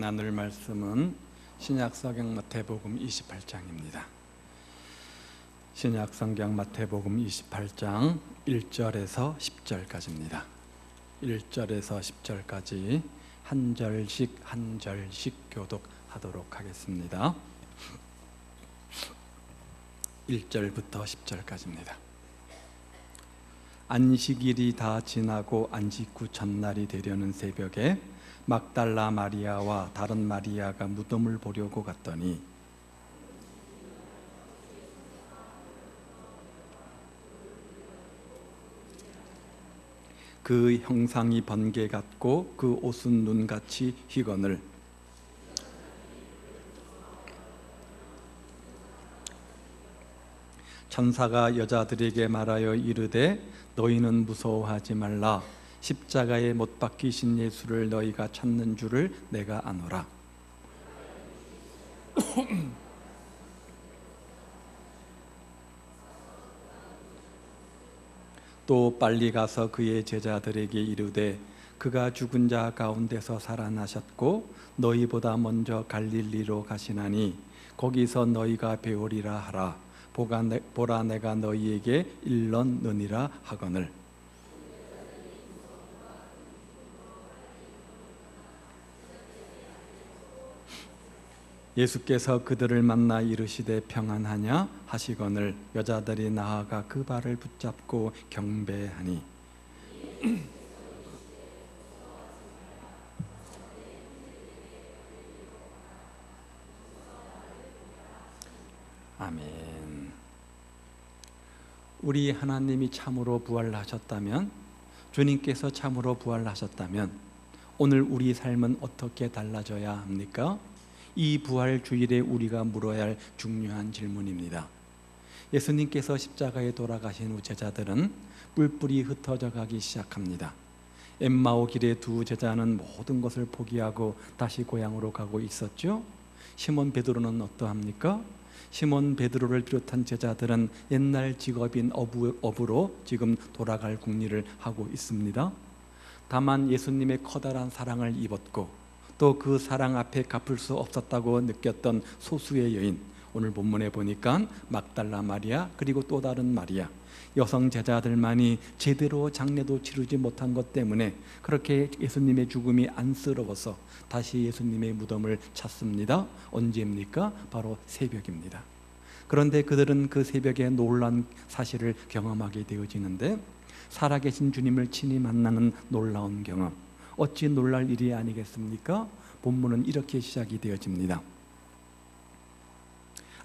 나눌 말씀은 신약성경 마태복음 28장입니다. 신약성경 마태복음 28장 1절에서 10절까지입니다. 1절에서 10절까지 한 절씩 교독하도록 하겠습니다. 1절부터 10절까지입니다. 안식일이 다 지나고 안식구 첫날이 되려는 새벽에 막달라 마리아와 다른 마리아가 무덤을 보려고 갔더니 그 형상이 번개 같고 그 옷은 눈같이 희거늘 천사가 여자들에게 말하여 이르되 너희는 무서워하지 말라. 십자가에 못 박히신 예수를 너희가 찾는 줄을 내가 아노라. 또 빨리 가서 그의 제자들에게 이르되 그가 죽은 자 가운데서 살아나셨고 너희보다 먼저 갈릴리로 가시나니 거기서 너희가 배우리라 하라. 보라 내가 너희에게 일렀느니라 하거늘. 예수께서 그들을 만나 이르시되 평안하냐 하시거늘 여자들이 나아가 그 발을 붙잡고 경배하니 아멘. 우리 하나님이 참으로 부활하셨다면, 주님께서 참으로 부활하셨다면 오늘 우리 삶은 어떻게 달라져야 합니까? 이 부활 주일에 우리가 물어야 할 중요한 질문입니다. 예수님께서 십자가에 돌아가신 후 제자들은 뿔뿔이 흩어져 가기 시작합니다. 엠마오 길에 두 제자는 모든 것을 포기하고 다시 고향으로 가고 있었죠. 시몬 베드로는 어떠합니까? 시몬 베드로를 비롯한 제자들은 옛날 직업인 어부로 지금 돌아갈 궁리를 하고 있습니다. 다만 예수님의 커다란 사랑을 입었고 또 그 사랑 앞에 갚을 수 없었다고 느꼈던 소수의 여인, 오늘 본문에 보니까 막달라 마리아 그리고 또 다른 마리아, 여성 제자들만이 제대로 장례도 치르지 못한 것 때문에 그렇게 예수님의 죽음이 안쓰러워서 다시 예수님의 무덤을 찾습니다. 언제입니까? 바로 새벽입니다. 그런데 그들은 그 새벽에 놀라운 사실을 경험하게 되어지는데, 살아계신 주님을 친히 만나는 놀라운 경험, 어찌 놀랄 일이 아니겠습니까? 본문은 이렇게 시작이 되어집니다.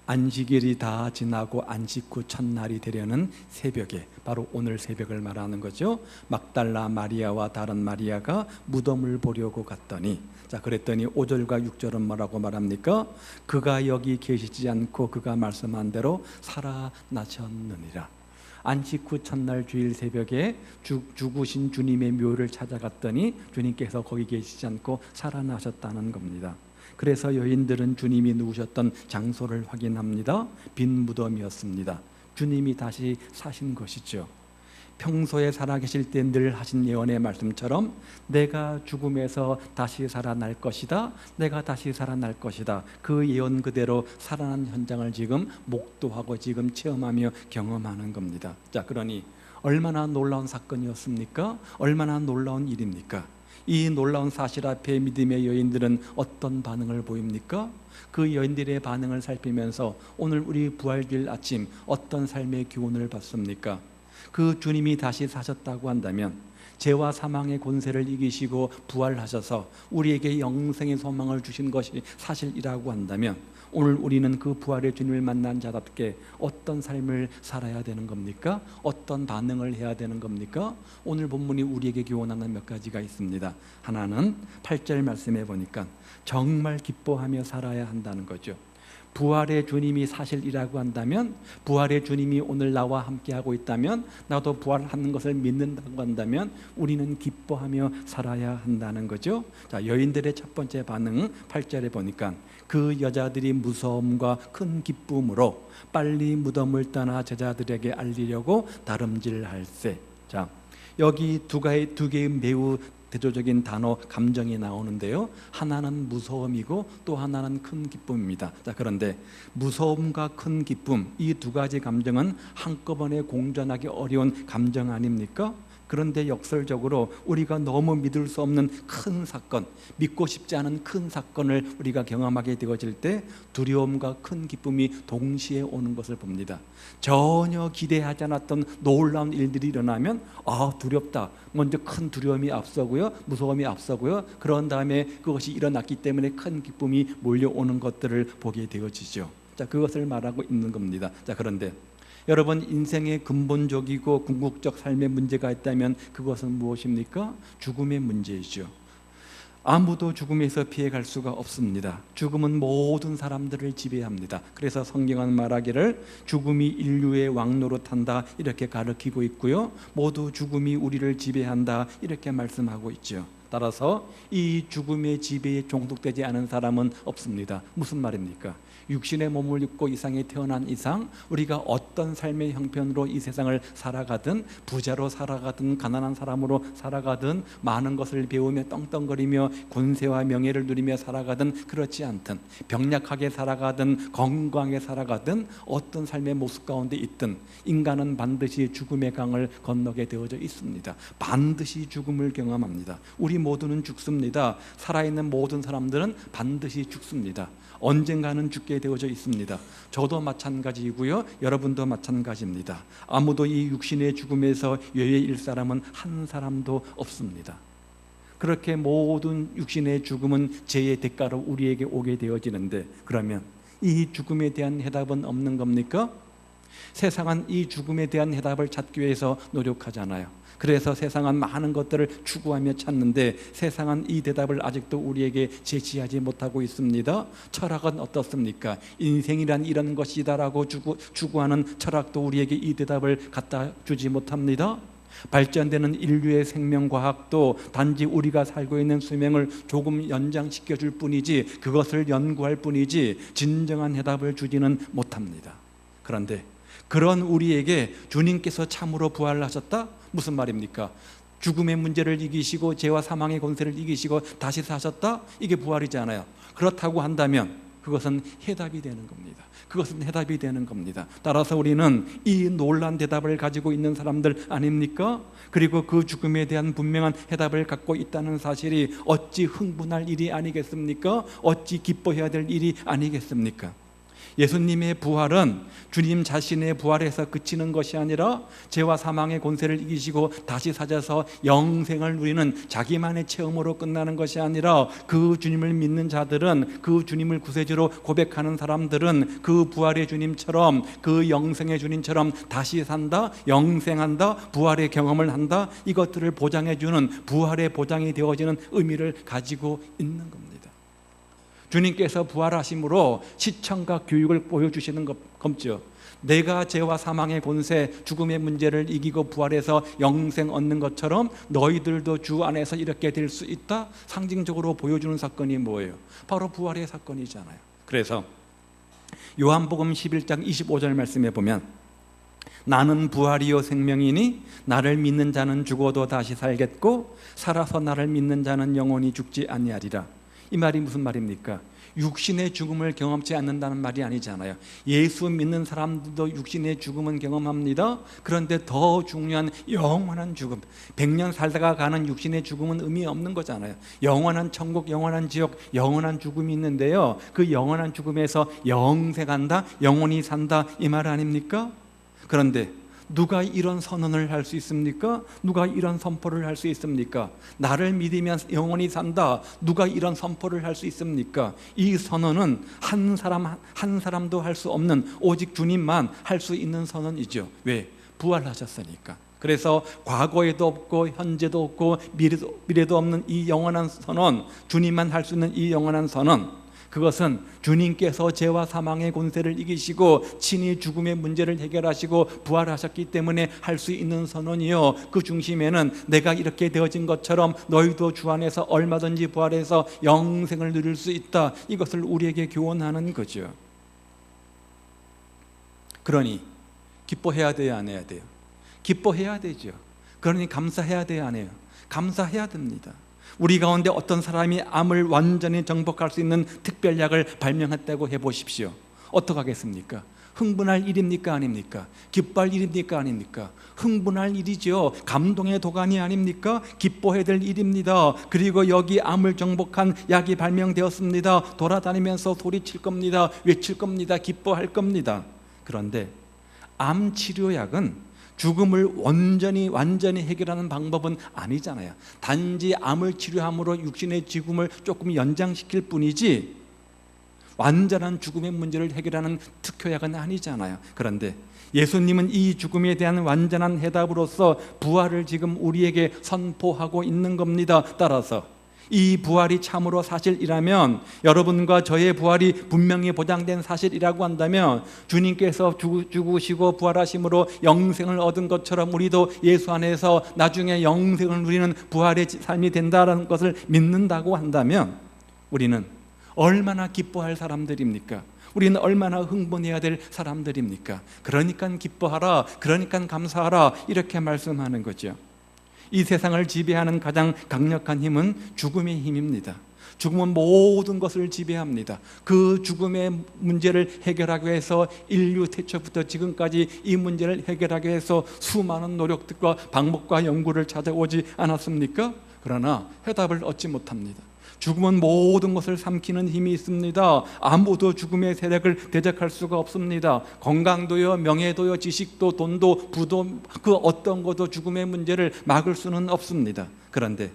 안식일이 다 지나고 안식 후 첫날이 되려는 새벽에, 바로 오늘 새벽을 말하는 거죠. 막달라 마리아와 다른 마리아가 무덤을 보려고 갔더니, 자 그랬더니 5절과 6절은 뭐라고 말합니까? 그가 여기 계시지 않고 그가 말씀한 대로 살아나셨느니라. 안식 후 첫날 주일 새벽에 죽으신 주님의 묘를 찾아갔더니 주님께서 거기 계시지 않고 살아나셨다는 겁니다. 그래서 여인들은 주님이 누우셨던 장소를 확인합니다. 빈 무덤이었습니다. 주님이 다시 사신 것이죠. 평소에 살아계실 때 늘 하신 예언의 말씀처럼 내가 죽음에서 다시 살아날 것이다, 내가 다시 살아날 것이다, 그 예언 그대로 살아난 현장을 지금 목도하고 지금 체험하며 경험하는 겁니다. 자, 그러니 얼마나 놀라운 사건이었습니까? 얼마나 놀라운 일입니까? 이 놀라운 사실 앞에 믿음의 여인들은 어떤 반응을 보입니까? 그 여인들의 반응을 살피면서 오늘 우리 부활주일 아침 어떤 삶의 교훈을 받습니까? 그 주님이 다시 사셨다고 한다면, 죄와 사망의 권세를 이기시고 부활하셔서 우리에게 영생의 소망을 주신 것이 사실이라고 한다면, 오늘 우리는 그 부활의 주님을 만난 자답게 어떤 삶을 살아야 되는 겁니까? 어떤 반응을 해야 되는 겁니까? 오늘 본문이 우리에게 교훈하는 몇 가지가 있습니다. 하나는 8절 말씀해 보니까 정말 기뻐하며 살아야 한다는 거죠. 부활의 주님이 사실이라고 한다면, 부활의 주님이 오늘 나와 함께하고 있다면, 나도 부활하는 것을 믿는다고 한다면 우리는 기뻐하며 살아야 한다는 거죠. 자, 여인들의 첫 번째 반응 8절에 보니까 그 여자들이 무서움과 큰 기쁨으로 빨리 무덤을 떠나 제자들에게 알리려고 다름질할세. 자, 여기 두 개의 매우 대조적인 단어, 감정이 나오는데요. 하나는 무서움이고 또 하나는 큰 기쁨입니다. 자, 그런데 무서움과 큰 기쁨, 이 두 가지 감정은 한꺼번에 공존하기 어려운 감정 아닙니까? 그런데 역설적으로 우리가 너무 믿을 수 없는 큰 사건, 믿고 싶지 않은 큰 사건을 우리가 경험하게 되어질 때 두려움과 큰 기쁨이 동시에 오는 것을 봅니다. 전혀 기대하지 않았던 놀라운 일들이 일어나면 두렵다. 먼저 큰 두려움이 앞서고요, 무서움이 앞서고요. 그런 다음에 그것이 일어났기 때문에 큰 기쁨이 몰려오는 것들을 보게 되어지죠. 자, 그것을 말하고 있는 겁니다. 자, 그런데 여러분, 인생의 근본적이고 궁극적 삶의 문제가 있다면 그것은 무엇입니까? 죽음의 문제이죠. 아무도 죽음에서 피해갈 수가 없습니다. 죽음은 모든 사람들을 지배합니다. 그래서 성경은 말하기를 죽음이 인류의 왕노릇한다 이렇게 가르치고 있고요, 모두 죽음이 우리를 지배한다 이렇게 말씀하고 있죠. 따라서 이 죽음의 지배에 종속되지 않은 사람은 없습니다. 무슨 말입니까? 육신의 몸을 입고 이 세상에 태어난 이상 우리가 어떤 삶의 형편으로 이 세상을 살아가든, 부자로 살아가든 가난한 사람으로 살아가든, 많은 것을 배우며 떵떵거리며 권세와 명예를 누리며 살아가든 그렇지 않든, 병약하게 살아가든 건강하게 살아가든, 어떤 삶의 모습 가운데 있든 인간은 반드시 죽음의 강을 건너게 되어져 있습니다. 반드시 죽음을 경험합니다. 우리 모두는 죽습니다. 살아있는 모든 사람들은 반드시 죽습니다. 언젠가는 죽게 되어져 있습니다. 저도 마찬가지이고요, 여러분도 마찬가지입니다. 아무도 이 육신의 죽음에서 예외일 사람은 한 사람도 없습니다. 그렇게 모든 육신의 죽음은 죄의 대가로 우리에게 오게 되어지는데, 그러면 이 죽음에 대한 해답은 없는 겁니까? 세상은 이 죽음에 대한 해답을 찾기 위해서 노력하잖아요. 그래서 세상은 많은 것들을 추구하며 찾는데 세상은 이 대답을 아직도 우리에게 제시하지 못하고 있습니다. 철학은 어떻습니까? 인생이란 이런 것이다라고 추구하는 철학도 우리에게 이 대답을 갖다 주지 못합니다. 발전되는 인류의 생명과학도 단지 우리가 살고 있는 수명을 조금 연장시켜 줄 뿐이지, 그것을 연구할 뿐이지 진정한 해답을 주지는 못합니다. 그런데 그런 우리에게 주님께서 참으로 부활하셨다? 무슨 말입니까? 죽음의 문제를 이기시고 죄와 사망의 권세를 이기시고 다시 사셨다? 이게 부활이잖아요. 그렇다고 한다면 그것은 해답이 되는 겁니다. 그것은 해답이 되는 겁니다. 따라서 우리는 이 놀란 대답을 가지고 있는 사람들 아닙니까? 그리고 그 죽음에 대한 분명한 해답을 갖고 있다는 사실이 어찌 흥분할 일이 아니겠습니까? 어찌 기뻐해야 될 일이 아니겠습니까? 예수님의 부활은 주님 자신의 부활에서 그치는 것이 아니라 죄와 사망의 권세를 이기시고 다시 사셔서 영생을 누리는 자기만의 체험으로 끝나는 것이 아니라, 그 주님을 믿는 자들은, 그 주님을 구세주로 고백하는 사람들은 그 부활의 주님처럼, 그 영생의 주님처럼 다시 산다, 영생한다, 부활의 경험을 한다, 이것들을 보장해주는, 부활의 보장이 되어지는 의미를 가지고 있는 겁니다. 주님께서 부활하심으로 시청과 교육을 보여주시는 겁죠. 내가 죄와 사망의 권세, 죽음의 문제를 이기고 부활해서 영생 얻는 것처럼 너희들도 주 안에서 이렇게 될 수 있다, 상징적으로 보여주는 사건이 뭐예요? 바로 부활의 사건이잖아요. 그래서 요한복음 11장 25절 말씀에 보면, 나는 부활이요 생명이니 나를 믿는 자는 죽어도 다시 살겠고 살아서 나를 믿는 자는 영원히 죽지 아니하리라. 이 말이 무슨 말입니까? 육신의 죽음을 경험치 않는다는 말이 아니잖아요. 예수 믿는 사람들도 육신의 죽음은 경험합니다. 그런데 더 중요한 영원한 죽음, 100년 살다가 가는 육신의 죽음은 의미 없는 거잖아요. 영원한 천국, 영원한 지옥, 영원한 죽음이 있는데요, 그 영원한 죽음에서 영생한다, 영원히 산다, 이 말 아닙니까? 그런데 누가 이런 선언을 할 수 있습니까? 누가 이런 선포를 할 수 있습니까? 나를 믿으면 영원히 산다, 누가 이런 선포를 할 수 있습니까? 이 선언은 한 사람도 할 수 없는, 오직 주님만 할 수 있는 선언이죠. 왜? 부활하셨으니까. 그래서 과거에도 없고 현재도 없고 미래도 없는 이 영원한 선언, 주님만 할 수 있는 이 영원한 선언, 그것은 주님께서 죄와 사망의 권세를 이기시고 친히 죽음의 문제를 해결하시고 부활하셨기 때문에 할 수 있는 선언이요, 그 중심에는 내가 이렇게 되어진 것처럼 너희도 주 안에서 얼마든지 부활해서 영생을 누릴 수 있다, 이것을 우리에게 교훈하는 거죠. 그러니 기뻐해야 돼요, 안 해야 돼요? 기뻐해야 되죠. 그러니 감사해야 돼요, 안 해요? 감사해야 됩니다. 우리 가운데 어떤 사람이 암을 완전히 정복할 수 있는 특별약을 발명했다고 해보십시오. 어떡하겠습니까? 흥분할 일입니까? 아닙니까? 기뻐할 일입니까? 아닙니까? 흥분할 일이죠. 감동의 도가니 아닙니까? 기뻐해야 될 일입니다. 그리고 여기 암을 정복한 약이 발명되었습니다. 돌아다니면서 소리칠 겁니다. 외칠 겁니다. 기뻐할 겁니다. 그런데 암 치료약은 죽음을 완전히 해결하는 방법은 아니잖아요. 단지 암을 치료함으로 육신의 죽음을 조금 연장시킬 뿐이지 완전한 죽음의 문제를 해결하는 특효약은 아니잖아요. 그런데 예수님은 이 죽음에 대한 완전한 해답으로서 부활을 지금 우리에게 선포하고 있는 겁니다. 따라서 이 부활이 참으로 사실이라면, 여러분과 저의 부활이 분명히 보장된 사실이라고 한다면, 주님께서 죽으시고 부활하심으로 영생을 얻은 것처럼 우리도 예수 안에서 나중에 영생을 누리는 부활의 삶이 된다는 것을 믿는다고 한다면, 우리는 얼마나 기뻐할 사람들입니까? 우리는 얼마나 흥분해야 될 사람들입니까? 그러니까 기뻐하라, 그러니까 감사하라, 이렇게 말씀하는 거죠. 이 세상을 지배하는 가장 강력한 힘은 죽음의 힘입니다. 죽음은 모든 것을 지배합니다. 그 죽음의 문제를 해결하기 위해서 인류 태초부터 지금까지 이 문제를 해결하기 위해서 수많은 노력들과 방법과 연구를 찾아오지 않았습니까? 그러나 해답을 얻지 못합니다. 죽음은 모든 것을 삼키는 힘이 있습니다. 아무도 죽음의 세력을 대적할 수가 없습니다. 건강도요, 명예도요, 지식도, 돈도, 부도, 그 어떤 것도 죽음의 문제를 막을 수는 없습니다. 그런데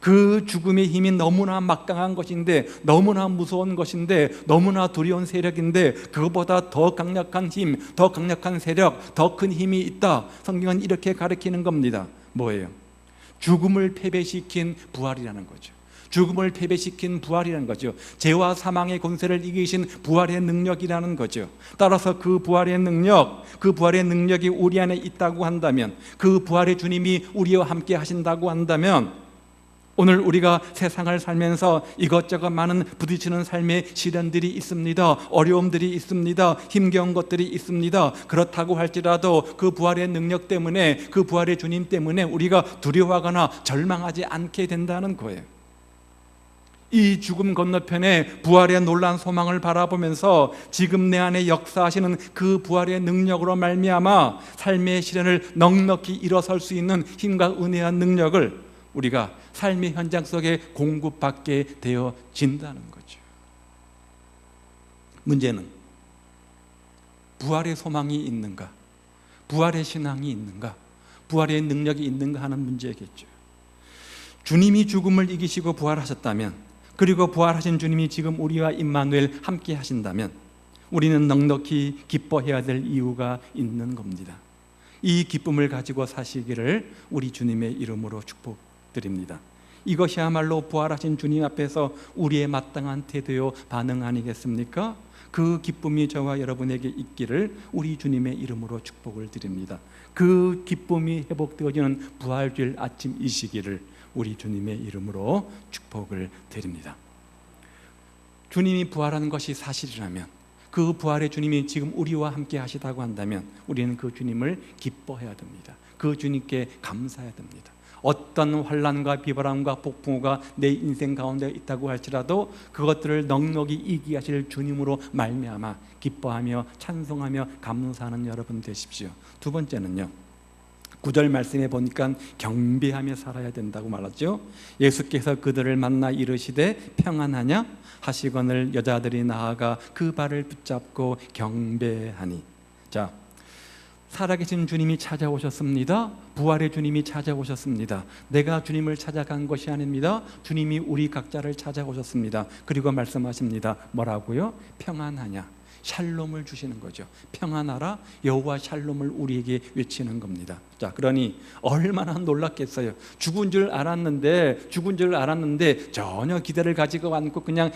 그 죽음의 힘이 너무나 막강한 것인데, 너무나 무서운 것인데, 너무나 두려운 세력인데, 그것보다 더 강력한 힘, 더 강력한 세력, 더 큰 힘이 있다. 성경은 이렇게 가르치는 겁니다. 뭐예요? 죽음을 패배시킨 부활이라는 거죠. 죽음을 패배시킨 부활이라는 거죠. 죄와 사망의 권세를 이기신 부활의 능력이라는 거죠. 따라서 그 부활의 능력이 우리 안에 있다고 한다면, 그 부활의 주님이 우리와 함께 하신다고 한다면, 오늘 우리가 세상을 살면서 이것저것 많은 부딪히는 삶의 시련들이 있습니다. 어려움들이 있습니다. 힘겨운 것들이 있습니다. 그렇다고 할지라도 그 부활의 능력 때문에, 그 부활의 주님 때문에 우리가 두려워하거나 절망하지 않게 된다는 거예요. 이 죽음 건너편에 부활의 놀라운 소망을 바라보면서 지금 내 안에 역사하시는 그 부활의 능력으로 말미암아 삶의 시련을 넉넉히 일어설 수 있는 힘과 은혜와 능력을 우리가 삶의 현장 속에 공급받게 되어진다는 거죠. 문제는 부활의 소망이 있는가, 부활의 신앙이 있는가, 부활의 능력이 있는가 하는 문제겠죠. 주님이 죽음을 이기시고 부활하셨다면, 그리고 부활하신 주님이 지금 우리와 임마누엘 함께 하신다면, 우리는 넉넉히 기뻐해야 될 이유가 있는 겁니다. 이 기쁨을 가지고 사시기를 우리 주님의 이름으로 축복드립니다. 이것이야말로 부활하신 주님 앞에서 우리의 마땅한 태도요 반응 아니겠습니까? 그 기쁨이 저와 여러분에게 있기를 우리 주님의 이름으로 축복을 드립니다. 그 기쁨이 회복되어지는 부활주일 아침이시기를 우리 주님의 이름으로 축복을 드립니다. 주님이 부활하는 것이 사실이라면, 그 부활의 주님이 지금 우리와 함께 하시다고 한다면, 우리는 그 주님을 기뻐해야 됩니다. 그 주님께 감사해야 됩니다. 어떤 환난과 비바람과 폭풍우가 내 인생 가운데 있다고 할지라도 그것들을 넉넉히 이기게 하실 주님으로 말미암아 기뻐하며 찬송하며 감사하는 여러분 되십시오. 두 번째는요, 9절 말씀에 보니까 경배하며 살아야 된다고 말하죠. 예수께서 그들을 만나 이르시되 평안하냐 하시거늘 여자들이 나아가 그 발을 붙잡고 경배하니. 자, 살아계신 주님이 찾아오셨습니다. 부활의 주님이 찾아오셨습니다. 내가 주님을 찾아간 것이 아닙니다. 주님이 우리 각자를 찾아오셨습니다. 그리고 말씀하십니다. 뭐라고요? 평안하냐, 샬롬을 주시는 거죠. 평안하라, 여호와 샬롬을 우리에게 외치는 겁니다. 자, 그러니 얼마나 놀랐겠어요. 죽은 줄 알았는데 전혀 기대를 가지고 않고 그냥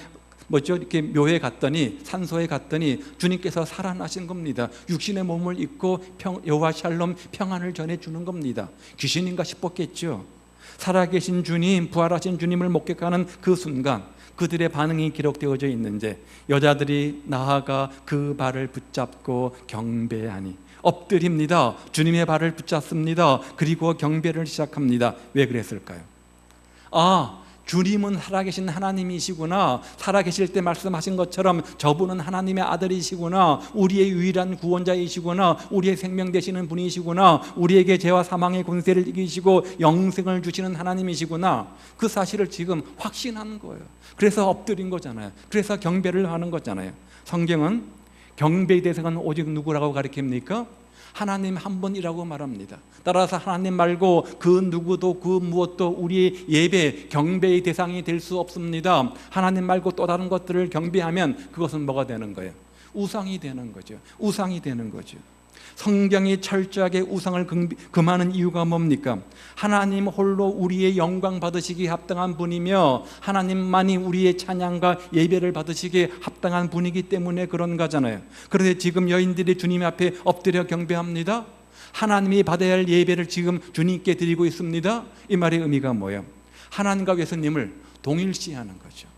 이렇게 묘에 갔더니, 산소에 갔더니 주님께서 살아나신 겁니다. 육신의 몸을 입고 여호와 샬롬 평안을 전해주는 겁니다. 귀신인가 싶었겠죠. 살아계신 주님, 부활하신 주님을 목격하는 그 순간 그들의 반응이 기록되어져 있는데, 여자들이 나아가 그 발을 붙잡고 경배하니, 엎드립니다. 주님의 발을 붙잡습니다. 그리고 경배를 시작합니다. 왜 그랬을까요? 주님은 살아계신 하나님이시구나, 살아계실 때 말씀하신 것처럼 저분은 하나님의 아들이시구나, 우리의 유일한 구원자이시구나, 우리의 생명 되시는 분이시구나, 우리에게 죄와 사망의 권세를 이기시고 영생을 주시는 하나님이시구나, 그 사실을 지금 확신한 거예요. 그래서 엎드린 거잖아요. 그래서 경배를 하는 거잖아요. 성경은 경배의 대상은 오직 누구라고 가리킵니까? 하나님 한 분이라고 말합니다. 따라서 하나님 말고 그 누구도 그 무엇도 우리의 예배, 경배의 대상이 될 수 없습니다. 하나님 말고 또 다른 것들을 경배하면 그것은 뭐가 되는 거예요? 우상이 되는 거죠. 우상이 되는 거죠. 성경이 철저하게 우상을 금하는 이유가 뭡니까? 하나님 홀로 우리의 영광 받으시기에 합당한 분이며 하나님만이 우리의 찬양과 예배를 받으시기에 합당한 분이기 때문에 그런 거잖아요. 그런데 지금 여인들이 주님 앞에 엎드려 경배합니다. 하나님이 받아야 할 예배를 지금 주님께 드리고 있습니다. 이 말의 의미가 뭐예요? 하나님과 예수님을 동일시하는 거죠.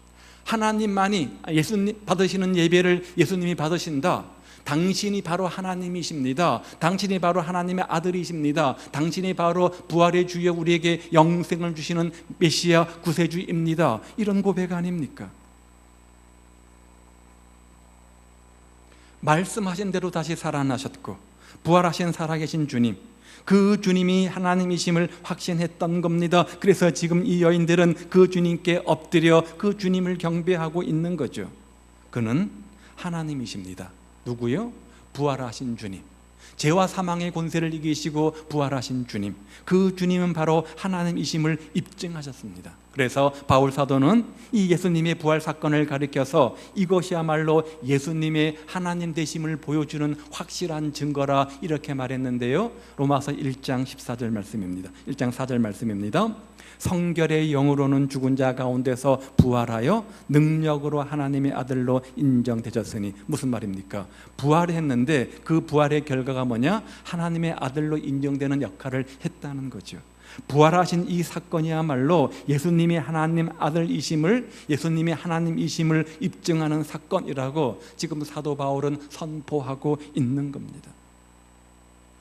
하나님만이 예수님 받으시는 예배를 예수님이 받으신다. 당신이 바로 하나님이십니다. 당신이 바로 하나님의 아들이십니다. 당신이 바로 부활의 주여 우리에게 영생을 주시는 메시아 구세주입니다. 이런 고백 아닙니까? 말씀하신 대로 다시 살아나셨고 부활하신 살아계신 주님, 그 주님이 하나님이심을 확신했던 겁니다. 그래서 지금 이 여인들은 그 주님께 엎드려 그 주님을 경배하고 있는 거죠. 그는 하나님이십니다. 누구요? 부활하신 주님, 죄와 사망의 권세를 이기시고 부활하신 주님, 그 주님은 바로 하나님이심을 입증하셨습니다. 그래서 바울 사도는 이 예수님의 부활 사건을 가리켜서 이것이야말로 예수님의 하나님 되심을 보여주는 확실한 증거라 이렇게 말했는데요, 로마서 1장 14절 말씀입니다. 1장 4절 말씀입니다. 성결의 영으로는 죽은 자 가운데서 부활하여 능력으로 하나님의 아들로 인정되셨으니, 무슨 말입니까? 부활했는데 그 부활의 결과가 뭐냐? 하나님의 아들로 인정되는 역할을 했다는 거죠. 부활하신 이 사건이야말로 예수님이 하나님 아들이심을, 예수님이 하나님이심을 입증하는 사건이라고 지금 사도 바울은 선포하고 있는 겁니다.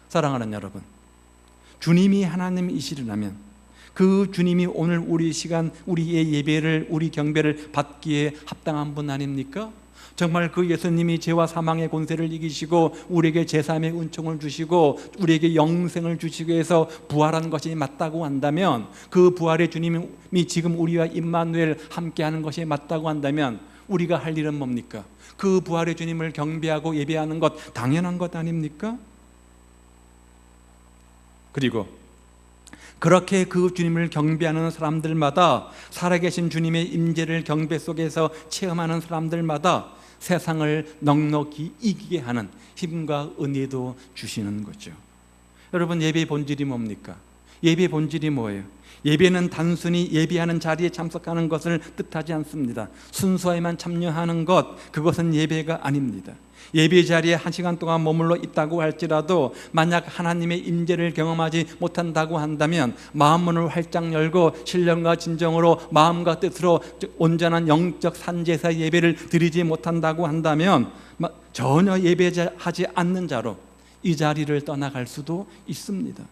사랑하는 여러분, 주님이 하나님이시라면 그 주님이 오늘 우리 시간, 우리의 예배를, 우리 경배를 받기에 합당한 분 아닙니까? 정말 그 예수님이 죄와 사망의 권세를 이기시고 우리에게 제3의 은총을 주시고 우리에게 영생을 주시기 위해서 부활한 것이 맞다고 한다면, 그 부활의 주님이 지금 우리와 임마누엘 함께하는 것이 맞다고 한다면 우리가 할 일은 뭡니까? 그 부활의 주님을 경배하고 예배하는 것 당연한 것 아닙니까? 그리고 그렇게 그 주님을 경배하는 사람들마다, 살아계신 주님의 임재를 경배 속에서 체험하는 사람들마다 세상을 넉넉히 이기게 하는 힘과 은혜도 주시는 거죠. 여러분, 예배의 본질이 뭡니까? 예배의 본질이 뭐예요? 예배는 단순히 예배하는 자리에 참석하는 것을 뜻하지 않습니다. 순서에만 참여하는 것, 그것은 예배가 아닙니다. 예배 자리에 1시간 동안 머물러 있다고 할지라도 만약 하나님의 임재를 경험하지 못한다고 한다면, 마음문을 활짝 열고 신령과 진정으로 마음과 뜻으로 온전한 영적 산제사 예배를 드리지 못한다고 한다면 전혀 예배하지 않는 자로 이 자리를 떠나갈 수도 있습니다.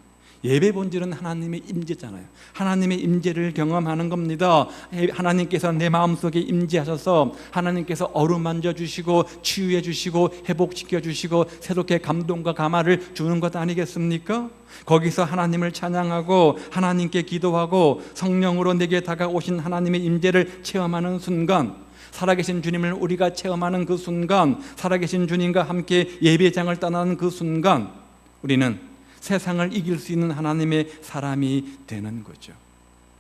예배 본질은 하나님의 임재잖아요. 하나님의 임재를 경험하는 겁니다. 하나님께서 내 마음속에 임재하셔서 하나님께서 어루만져 주시고 치유해 주시고 회복시켜 주시고 새롭게 감동과 감화를 주는 것 아니겠습니까? 거기서 하나님을 찬양하고 하나님께 기도하고 성령으로 내게 다가오신 하나님의 임재를 체험하는 순간, 살아계신 주님을 우리가 체험하는 그 순간, 살아계신 주님과 함께 예배장을 떠나는 그 순간, 우리는 세상을 이길 수 있는 하나님의 사람이 되는 거죠.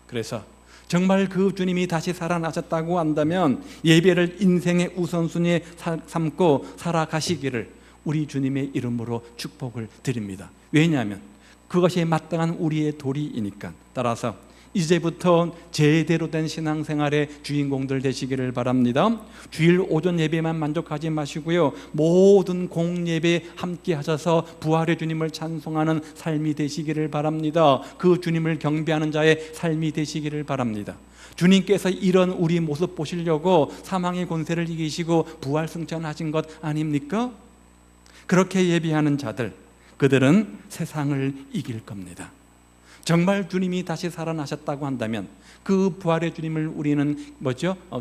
그래서 정말 그 주님이 다시 살아나셨다고 한다면 예배를 인생의 우선순위에 삼고 살아가시기를 우리 주님의 이름으로 축복을 드립니다. 왜냐하면 그것이 마땅한 우리의 도리이니까. 따라서 이제부터 제대로 된 신앙생활의 주인공들 되시기를 바랍니다. 주일 오전 예배만 만족하지 마시고요, 모든 공예배 함께 하셔서 부활의 주님을 찬송하는 삶이 되시기를 바랍니다. 그 주님을 경배하는 자의 삶이 되시기를 바랍니다. 주님께서 이런 우리 모습 보시려고 사망의 권세를 이기시고 부활 승천하신 것 아닙니까? 그렇게 예배하는 자들, 그들은 세상을 이길 겁니다. 정말 주님이 다시 살아나셨다고 한다면 그 부활의 주님을 우리는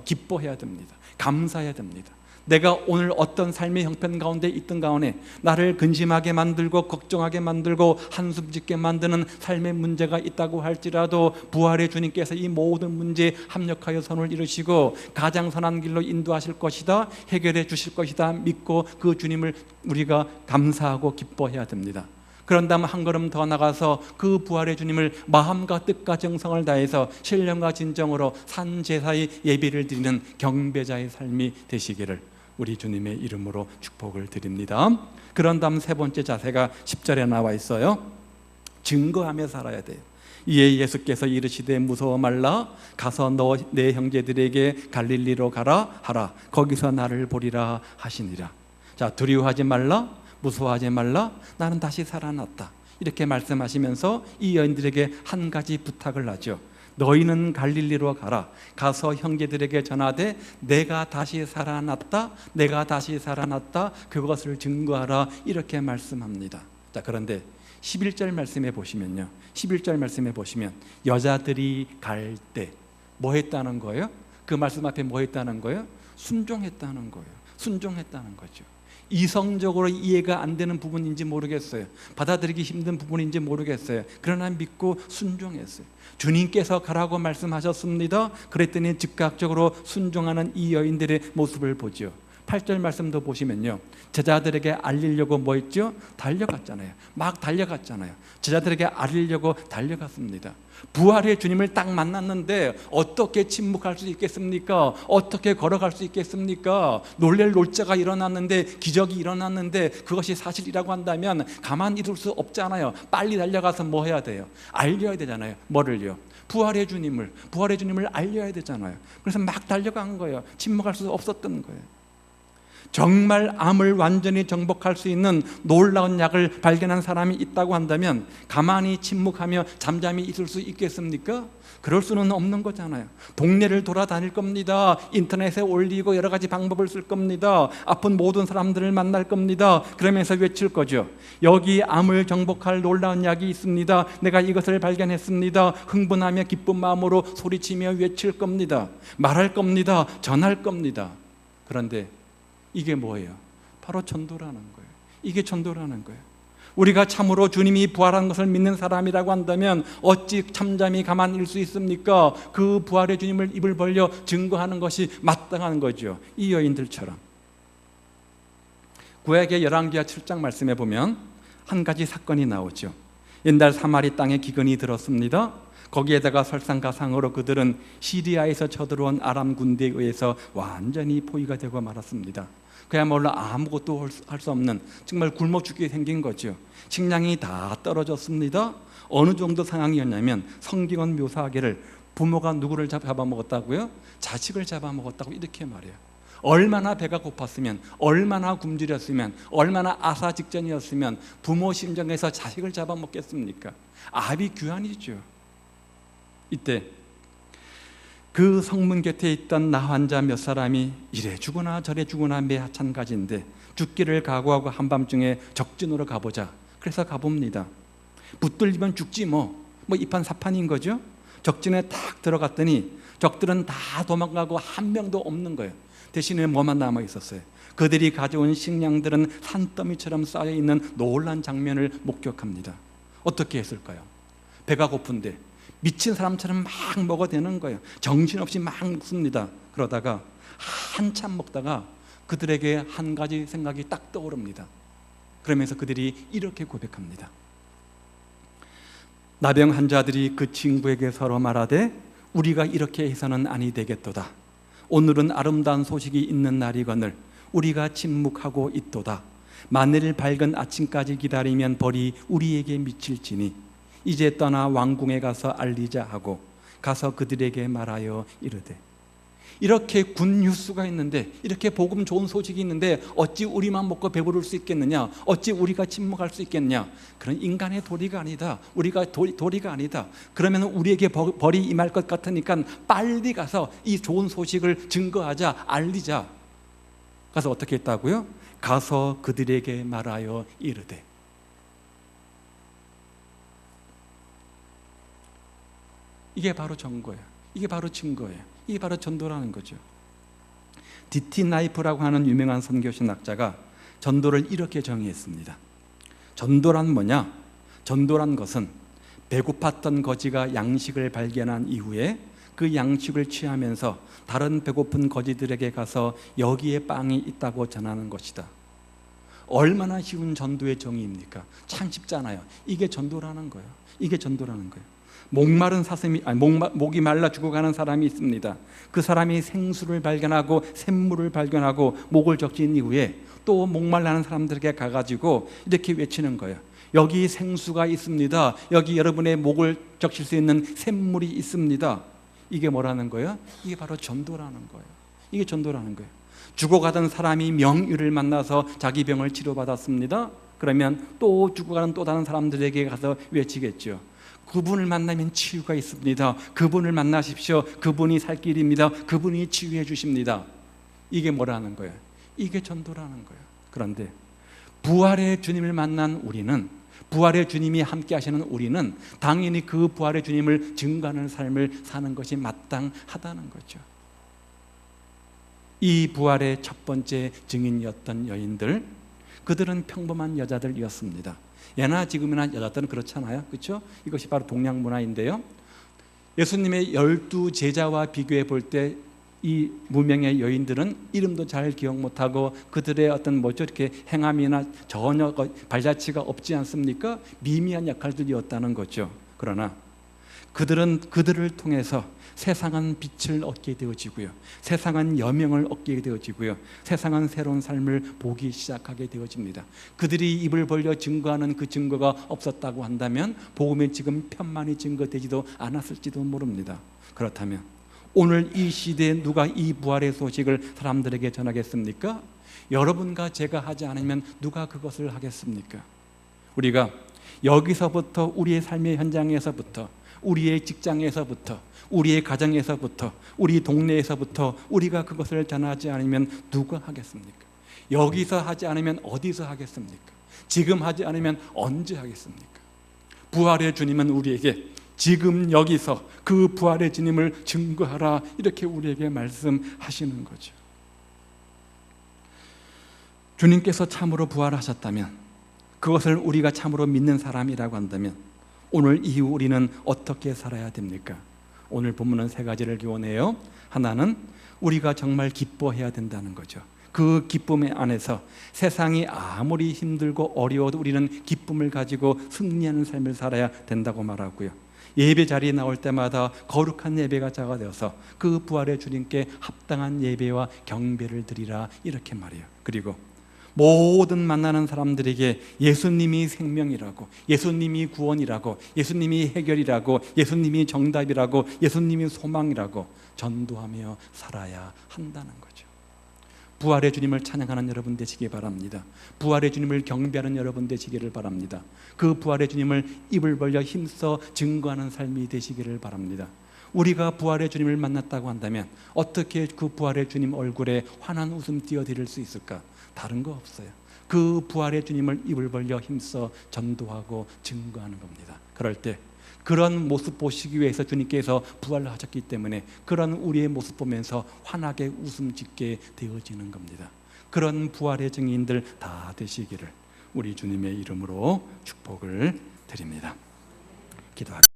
기뻐해야 됩니다. 감사해야 됩니다. 내가 오늘 어떤 삶의 형편 가운데 있던 가운데 나를 근심하게 만들고 걱정하게 만들고 한숨 짓게 만드는 삶의 문제가 있다고 할지라도 부활의 주님께서 이 모든 문제에 합력하여 선을 이루시고 가장 선한 길로 인도하실 것이다, 해결해 주실 것이다 믿고 그 주님을 우리가 감사하고 기뻐해야 됩니다. 그런 다음 한 걸음 더 나가서 그 부활의 주님을 마음과 뜻과 정성을 다해서 신령과 진정으로 산제사의 예배를 드리는 경배자의 삶이 되시기를 우리 주님의 이름으로 축복을 드립니다. 그런 다음 세 번째 자세가 10절에 나와 있어요. 증거하며 살아야 돼요. 이에 예수께서 이르시되 무서워 말라, 가서 너 내 형제들에게 갈릴리로 가라 하라. 거기서 나를 보리라 하시니라. 자, 두려워하지 말라, 무서워하지 말라, 나는 다시 살아났다. 이렇게 말씀하시면서 이 여인들에게 한 가지 부탁을 하죠. 너희는 갈릴리로 가라. 가서 형제들에게 전하되 내가 다시 살아났다, 내가 다시 살아났다, 그것을 증거하라. 이렇게 말씀합니다. 자, 그런데 11절 말씀에 보시면요, 11절 말씀에 보시면 여자들이 갈 때 뭐 했다는 거예요? 그 말씀 앞에 뭐 했다는 거예요? 순종했다는 거예요. 순종했다는 거죠. 이성적으로 이해가 안 되는 부분인지 모르겠어요. 받아들이기 힘든 부분인지 모르겠어요. 그러나 믿고 순종했어요. 주님께서 가라고 말씀하셨습니다. 그랬더니 즉각적으로 순종하는 이 여인들의 모습을 보죠. 8절 말씀도 보시면요, 제자들에게 알리려고 뭐 했죠? 달려갔잖아요. 막 달려갔잖아요. 제자들에게 알리려고 달려갔습니다. 부활의 주님을 딱 만났는데 어떻게 침묵할 수 있겠습니까? 어떻게 걸어갈 수 있겠습니까? 놀랄 놀자가 일어났는데, 기적이 일어났는데 그것이 사실이라고 한다면 가만히 있을 수 없잖아요. 빨리 달려가서 뭐 해야 돼요? 알려야 되잖아요. 뭐를요? 부활의 주님을 알려야 되잖아요. 그래서 막 달려간 거예요. 침묵할 수 없었던 거예요. 정말 암을 완전히 정복할 수 있는 놀라운 약을 발견한 사람이 있다고 한다면 가만히 침묵하며 잠잠히 있을 수 있겠습니까? 그럴 수는 없는 거잖아요. 동네를 돌아다닐 겁니다. 인터넷에 올리고 여러 가지 방법을 쓸 겁니다. 아픈 모든 사람들을 만날 겁니다. 그러면서 외칠 거죠. 여기 암을 정복할 놀라운 약이 있습니다. 내가 이것을 발견했습니다. 흥분하며 기쁜 마음으로 소리치며 외칠 겁니다. 말할 겁니다. 전할 겁니다. 그런데 이게 뭐예요? 바로 전도라는 거예요. 이게 전도라는 거예요. 우리가 참으로 주님이 부활한 것을 믿는 사람이라고 한다면 어찌 잠잠히 가만히 있을 수 있습니까? 그 부활의 주님을 입을 벌려 증거하는 것이 마땅한 거죠. 이 여인들처럼. 구약의 열왕기하 7장 말씀에 보면 한 가지 사건이 나오죠. 옛날 사마리 땅에 기근이 들었습니다. 거기에다가 설상가상으로 그들은 시리아에서 쳐들어온 아람 군대에 의해서 완전히 포위가 되고 말았습니다. 그야말로 아무것도 할 수 없는 정말 굶어 죽게 생긴 거죠. 식량이 다 떨어졌습니다. 어느 정도 상황이었냐면 성경은 묘사하기를 부모가 누구를 잡아먹었다고요? 자식을 잡아먹었다고 이렇게 말해요. 얼마나 배가 고팠으면, 얼마나 굶주렸으면, 얼마나 아사 직전이었으면 부모 심정에서 자식을 잡아먹겠습니까? 아비 규환이죠. 이때 그 성문 곁에 있던 나 환자 몇 사람이 이래 주거나 저래 주거나 매찬가지인데 죽기를 각오하고 한밤중에 적진으로 가보자. 그래서 가봅니다. 붙들리면 죽지 뭐 이판사판인 거죠. 적진에 탁 들어갔더니 적들은 다 도망가고 한 명도 없는 거예요. 대신에 뭐만 남아 있었어요? 그들이 가져온 식량들은 산더미처럼 쌓여있는 놀란 장면을 목격합니다. 어떻게 했을까요? 배가 고픈데 미친 사람처럼 막 먹어대는 거예요. 정신없이 막 먹습니다. 그러다가 한참 먹다가 그들에게 한 가지 생각이 딱 떠오릅니다. 그러면서 그들이 이렇게 고백합니다. 나병 환자들이 그 친구에게 서로 말하되 우리가 이렇게 해서는 아니 되겠도다. 오늘은 아름다운 소식이 있는 날이거늘 우리가 침묵하고 있도다. 만일 밝은 아침까지 기다리면 벌이 우리에게 미칠지니 이제 떠나 왕궁에 가서 알리자 하고 가서 그들에게 말하여 이르되. 이렇게 군 뉴스가 있는데, 이렇게 복음 좋은 소식이 있는데 어찌 우리만 먹고 배부를 수 있겠느냐? 어찌 우리가 침묵할 수 있겠냐? 그런 인간의 도리가 아니다. 우리가 도리가 아니다. 그러면 우리에게 벌이 임할 것 같으니까 빨리 가서 이 좋은 소식을 증거하자, 알리자. 가서 어떻게 했다고요? 가서 그들에게 말하여 이르되. 이게 바로 전거예요. 이게 바로 증거예요. 이게 바로 전도라는 거죠. D.T. 나이프라고 하는 유명한 선교신학자가 전도를 이렇게 정의했습니다. 전도란 뭐냐? 전도란 것은 배고팠던 거지가 양식을 발견한 이후에 그 양식을 취하면서 다른 배고픈 거지들에게 가서 여기에 빵이 있다고 전하는 것이다. 얼마나 쉬운 전도의 정의입니까? 참 쉽잖아요. 이게 전도라는 거예요. 이게 전도라는 거예요. 목마른 사슴이 목이 말라 죽어가는 사람이 있습니다. 그 사람이 생수를 발견하고 샘물을 발견하고 목을 적신 이후에 또 목말라는 사람들에게 가가지고 이렇게 외치는 거예요. 여기 생수가 있습니다. 여기 여러분의 목을 적실 수 있는 샘물이 있습니다. 이게 뭐라는 거예요? 이게 바로 전도라는 거예요. 이게 전도라는 거예요. 죽어가던 사람이 명의를 만나서 자기 병을 치료받았습니다. 그러면 또 죽어가는 또 다른 사람들에게 가서 외치겠죠. 그분을 만나면 치유가 있습니다. 그분을 만나십시오. 그분이 살 길입니다. 그분이 치유해 주십니다. 이게 뭐라는 거예요? 이게 전도라는 거예요. 그런데 부활의 주님을 만난 우리는, 부활의 주님이 함께 하시는 우리는 당연히 그 부활의 주님을 증거하는 삶을 사는 것이 마땅하다는 거죠. 이 부활의 첫 번째 증인이었던 여인들, 그들은 평범한 여자들이었습니다. 예나 지금이나 여자들은 그렇잖아요. 그렇죠? 이것이 바로 동양 문화인데요. 예수님의 12 제자와 비교해 볼 때 이 무명의 여인들은 이름도 잘 기억 못하고 그들의 어떤 뭐죠, 이렇게 행함이나 전혀 발자취가 없지 않습니까? 미미한 역할들이었다는 거죠. 그러나 그들은 그들을 통해서 세상은 빛을 얻게 되어지고요, 세상은 여명을 얻게 되어지고요, 세상은 새로운 삶을 보기 시작하게 되어집니다. 그들이 입을 벌려 증거하는 그 증거가 없었다고 한다면 복음이 지금 편만히 증거되지도 않았을지도 모릅니다. 그렇다면 오늘 이 시대에 누가 이 부활의 소식을 사람들에게 전하겠습니까? 여러분과 제가 하지 않으면 누가 그것을 하겠습니까? 우리가 여기서부터, 우리의 삶의 현장에서부터, 우리의 직장에서부터, 우리의 가정에서부터, 우리 동네에서부터 우리가 그것을 전하지 않으면 누가 하겠습니까? 여기서 하지 않으면 어디서 하겠습니까? 지금 하지 않으면 언제 하겠습니까? 부활의 주님은 우리에게 지금 여기서 그 부활의 주님을 증거하라, 이렇게 우리에게 말씀하시는 거죠. 주님께서 참으로 부활하셨다면, 그것을 우리가 참으로 믿는 사람이라고 한다면 오늘 이후 우리는 어떻게 살아야 됩니까? 오늘 본문은 세 가지를 교훈해요. 하나는 우리가 정말 기뻐해야 된다는 거죠. 그 기쁨의 안에서 세상이 아무리 힘들고 어려워도 우리는 기쁨을 가지고 승리하는 삶을 살아야 된다고 말하고요. 예배 자리에 나올 때마다 거룩한 예배가 자가 되어서 그 부활의 주님께 합당한 예배와 경배를 드리라, 이렇게 말해요. 그리고 모든 만나는 사람들에게 예수님이 생명이라고, 예수님이 구원이라고, 예수님이 해결이라고, 예수님이 정답이라고, 예수님이 소망이라고 전도하며 살아야 한다는 거죠. 부활의 주님을 찬양하는 여러분 되시기 바랍니다. 부활의 주님을 경배하는 여러분 되시기를 바랍니다. 그 부활의 주님을 입을 벌려 힘써 증거하는 삶이 되시기를 바랍니다. 우리가 부활의 주님을 만났다고 한다면 어떻게 그 부활의 주님 얼굴에 환한 웃음 띄어드릴 수 있을까? 다른 거 없어요. 그 부활의 주님을 입을 벌려 힘써 전도하고 증거하는 겁니다. 그럴 때 그런 모습 보시기 위해서 주님께서 부활하셨기 때문에 그런 우리의 모습 보면서 환하게 웃음 짓게 되어지는 겁니다. 그런 부활의 증인들 다 되시기를 우리 주님의 이름으로 축복을 드립니다. 기도하겠습니다.